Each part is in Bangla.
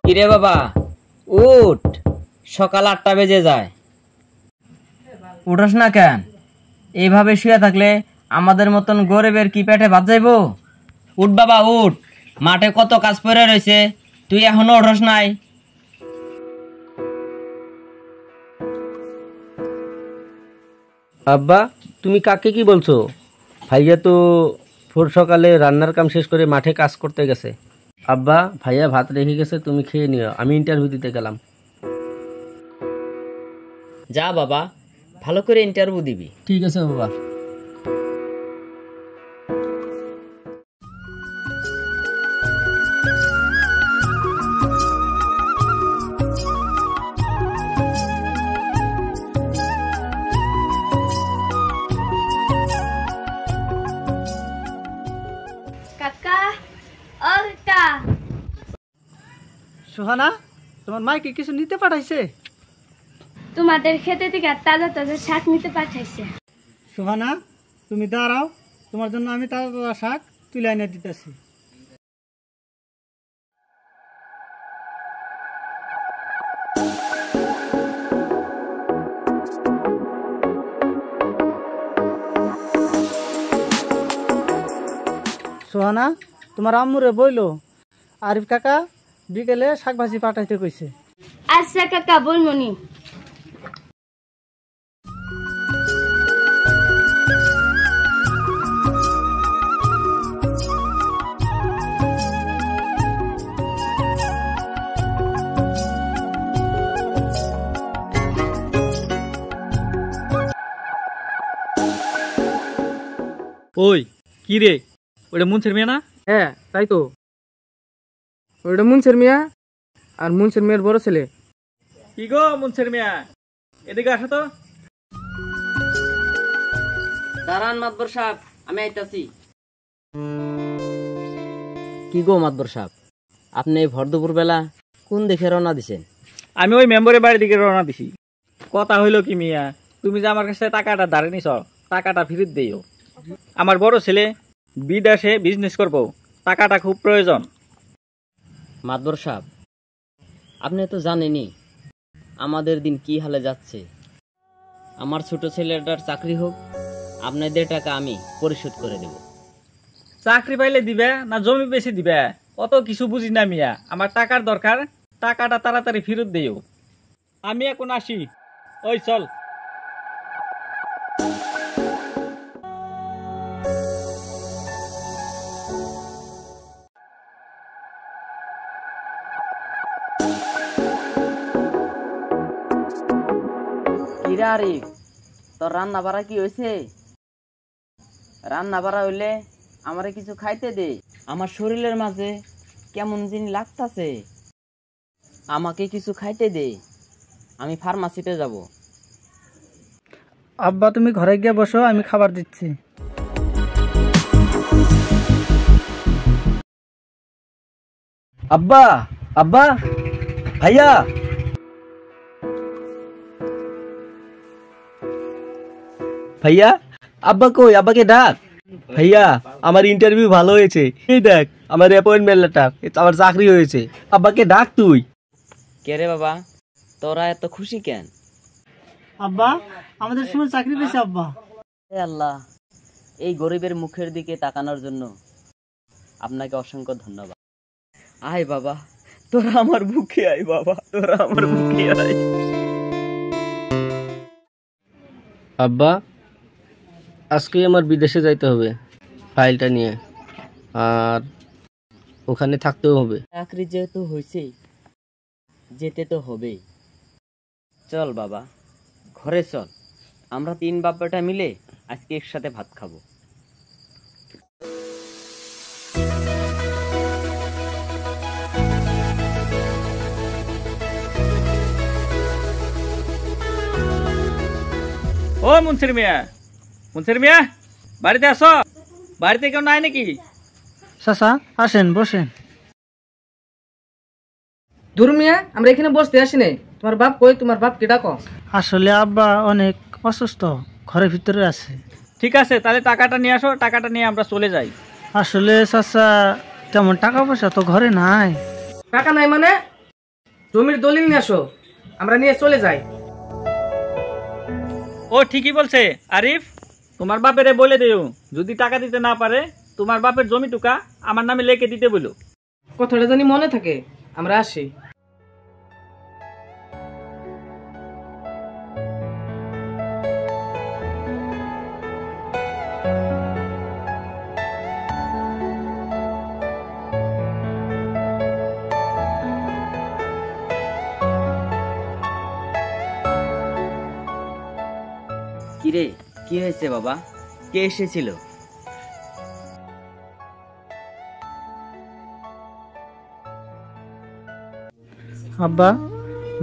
কিরে বাবা উঠ, সকাল 8টা বেজে যায়, উঠোস না কেন? এইভাবে শুয়ে থাকলে আমাদের মতন গরিবের কি পেটে ভাত যাইবো? উঠ বাবা উঠ, মাঠে কত কাজ পড়ে রয়েছে, তুই এখনো উঠোস নাই? আব্বা তুমি কাকে কি বলছো? ভাইয়া তো ভোর সকালে রান্নার কাম শেষ করে মাঠে কাজ করতে গেছে। আব্বা ভাইয়া ভাত রেখে গেছে, তুমি খেয়ে নিও, আমি ইন্টারভিউ দিতে গেলাম। যা বাবা, ভালো করে ইন্টারভিউ দিবি। ঠিক আছে বাবা। সোহানা, তোমার মাইকে কিছু নিতে পাঠাইছে? তোমাদের খেতে থেকে তাজা তাজা শাক নিতে পাঠাইছে। সোহানা তুমি দাঁড়াও, তোমার জন্য আমি তাজা তাজা শাক তুলে এনে দিতেছি। সোহানা তোমার আম্মুরে বইলো আরিফ কাকা বিকেলে শাক ভাজি পাঠাইতে কইছে। আচ্ছা কাকা বলমনি। ওই কি রে, ওটা মুন্সের মেয়ে না? হ্যাঁ তাই তো, ওইটা মুন্সের মিয়া আর মুন্সের মেয়ের বড় ছেলে। কি গো মুন্সের মিয়া, এদিকে আসো তো। দাঁড়ান মাতবর সাহেব, আমি আইতাছি। কি গো মাতবর সাহেব, আপনি ভর দুপুর বেলা কোন দিকে রওনা দিছেন? আমি ওই মেম্বারের বাড়ির দিকে রওনা দিছি। কথা হইলো কি মিয়া, তুমি যে আমার কাছে টাকাটা ধারে নিছ, টাকাটা ফেরত দিও। আমার বড় ছেলে বিদেশে বিজনেস করবো, টাকাটা খুব প্রয়োজন। মাতবর সাহেব, আপনি তো জানেনই আমাদের দিন কি হালে যাচ্ছে। আমার ছোট ছেলেটার চাকরি হোক, আপনাদের টাকা আমি পরিশোধ করে দেব। চাকরি পাইলে দিবে না জমি বেশি দিবে, অত কিছু বুঝি না মিয়া। আমার টাকার দরকার, টাকাটা তাড়াতাড়ি ফেরত দিও। আমি এখন আসি, ওই চল। কিরা আরিফ, তোর রান্না বাড়া কি হয়েছে? রান্না বাড়া হইলে আমারে কিছু খাইতে দে, আমার শরীরের মাঝে কেমন জিনিস লাগতাছে, আমাকে কিছু খাইতে দে, আমি ফার্মাসিতে যাব। আব্বা তুমি ঘরে গিয়ে বসো, আমি খাবার দিচ্ছি। আব্বা আব্বা ভাইয়া, ভাইয়া আব্বা কই? আব্বাকে ডাক। ভাইয়া আমার ইন্টারভিউ ভালো হয়েছে, এই দেখ আমার অ্যাপয়েন্টমেন্ট লেটার, আমার চাকরি হয়েছে। আব্বাকে ডাক তুই। কে রে বাবা, তোরা এত খুশি কেন? আব্বা আমাদের সময় চাকরি পেয়েছে আব্বা। হে আল্লাহ, এই গরিবের মুখের দিকে তাকানোর জন্য আপনাকে অসংখ্য ধন্যবাদ। আয় বাবা, তোরা আমার বুকে আয় বাবা, তোরা আমার বুকে আয়। আব্বা আজকে আমার বিদেশে যাইতে হবে ফাইলটা নিয়ে, আর ওখানে থাকতেও হবে। চাকরি যেহেতু হয়েছে, যেতে তো হবেই। চল বাবা, ঘরে চল, আমরা 3 বাপ বেটা মিলে আজকে একসাথে ভাত খাবো। ও মুন্সির মিয়া, মুন্সির মিয়া বাড়িতে আসো, বাড়িতে কেউ নাই নাকি? চাচা আসেন বসেন। দূর মিয়া, আমরা এখানে বসতে আসি নাই। তোমার বাপ কই? তোমার বাপ কে ডাকো। আসলে আব্বা অনেক অসুস্থ, ঘরের ভিতরে আছে। ঠিক আছে, তাহলে টাকাটা নিয়ে আসো, টাকাটা নিয়ে আমরা চলে যাই। আসলে চাচা তেমন টাকা পয়সা তো ঘরে নাই। টাকা নাই মানে? জমির দলিল নিয়ে আসো, আমরা নিয়ে চলে যাই। ও ঠিকই বলছে আরিফ, তোমার বাপেরে বলে দিও যদি টাকা দিতে না পারে তোমার বাপের জমি টুকা আমার নামে লিখে দিতে বলো। কথাটা জানি মনে থাকে। আমরা আসি। কিরে, কি হয়েছে বাবা? কে এসেছিল? আব্বা,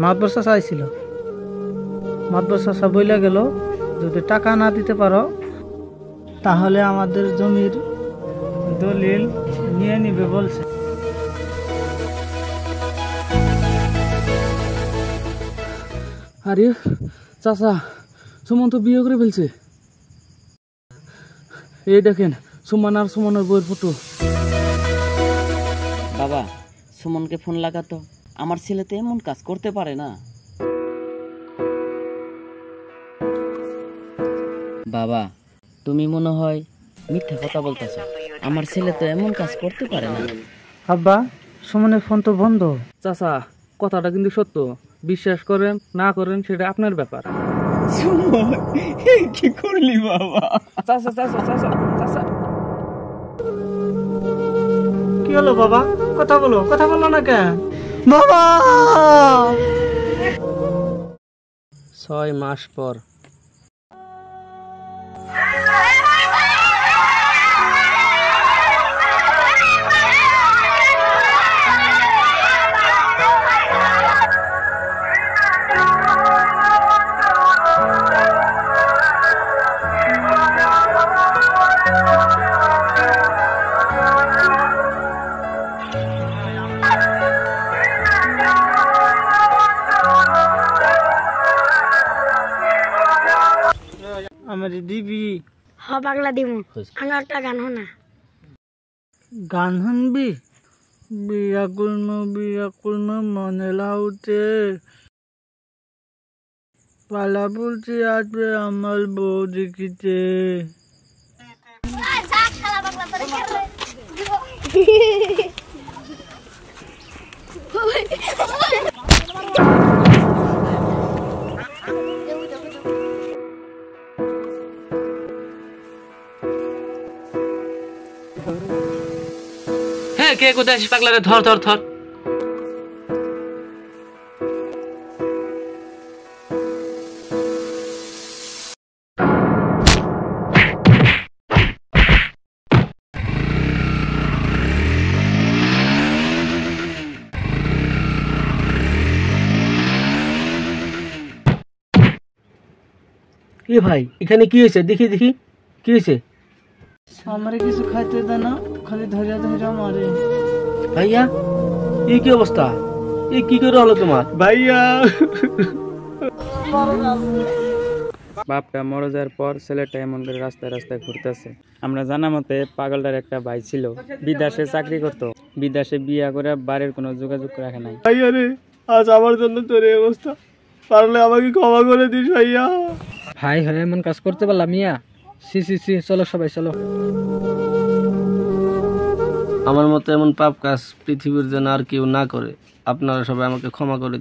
মাতবর চাচা আইছিল। মাতবর চাচা বইলা গেল যদি টাকা না দিতে পারো তাহলে আমাদের জমির দলিল নিয়ে নিবে বলছে। আরে চাচা, সুমন তো বিয়ে করে ফেলছে। এই দেখেন সুমন আর সুমনের বইয়ের ফটো। বাবা, সুমনকে ফোন লাগাতো, আমার ছেলে তো এমন কাজ করতে পারে না। বাবা, তুমি মনে হয় মিথ্যা কথা বলতেছ, আমার ছেলে তো এমন কাজ করতে পারে না। আব্বা, সুমনের ফোন তো বন্ধ। চাচা, কথাটা কিন্তু সত্য, বিশ্বাস করেন না করেন সেটা আপনার ব্যাপার। কি করলি বাবা? চাচা চাচা চাচা চাচা, কি হলো বাবা? কথা বলো, কথা বলো না কেন বাবা? 6 মাস পর। আমার দিবি হ পাগলা দিমু, আমার একটা গান শোনা। গান শুনবি? বিয়া করবো মনে লাউতে, পালা বলছি আসবে আমার বউ দেখিতে। হ্যাঁ, কে কোথায় আছিস পাগলারে? ধর ধর ধর। এ ভাই, এখানে কি হয়েছে? দেখি দেখি কি হয়েছে। আমারে কিছু খাইতে দে না, খালি ধরিয়া ধরিয়া মারে। ভাইয়া, এই কি অবস্থা? এই কি করে হলো তোমার? ভাইয়া, বাপটা মরে যাওয়ার পর ছেলেটা এমন করে রাস্তায় রাস্তায় ঘুরতেছে। আমরা জানা মতে পাগলটার একটা ভাই ছিল, বিদেশে চাকরি করতো, বিদেশে বিয়া করে বাড়ির কোনো যোগাযোগ রাখে নাই। ভাইয়া রে, আজ আমার জন্য তোর এই অবস্থা, পারলে আমাকে ক্ষমা করে দিস ভাইয়া। ভাই হয়ে এমন কাজ করতে পারলাম মিয়া? সি সি সি, চলো সবাই চলো। আমার মতো এমন পাপ কাজ পৃথিবীর যেন আর কেউ না করে। আপনারা সবাই আমাকে ক্ষমা করে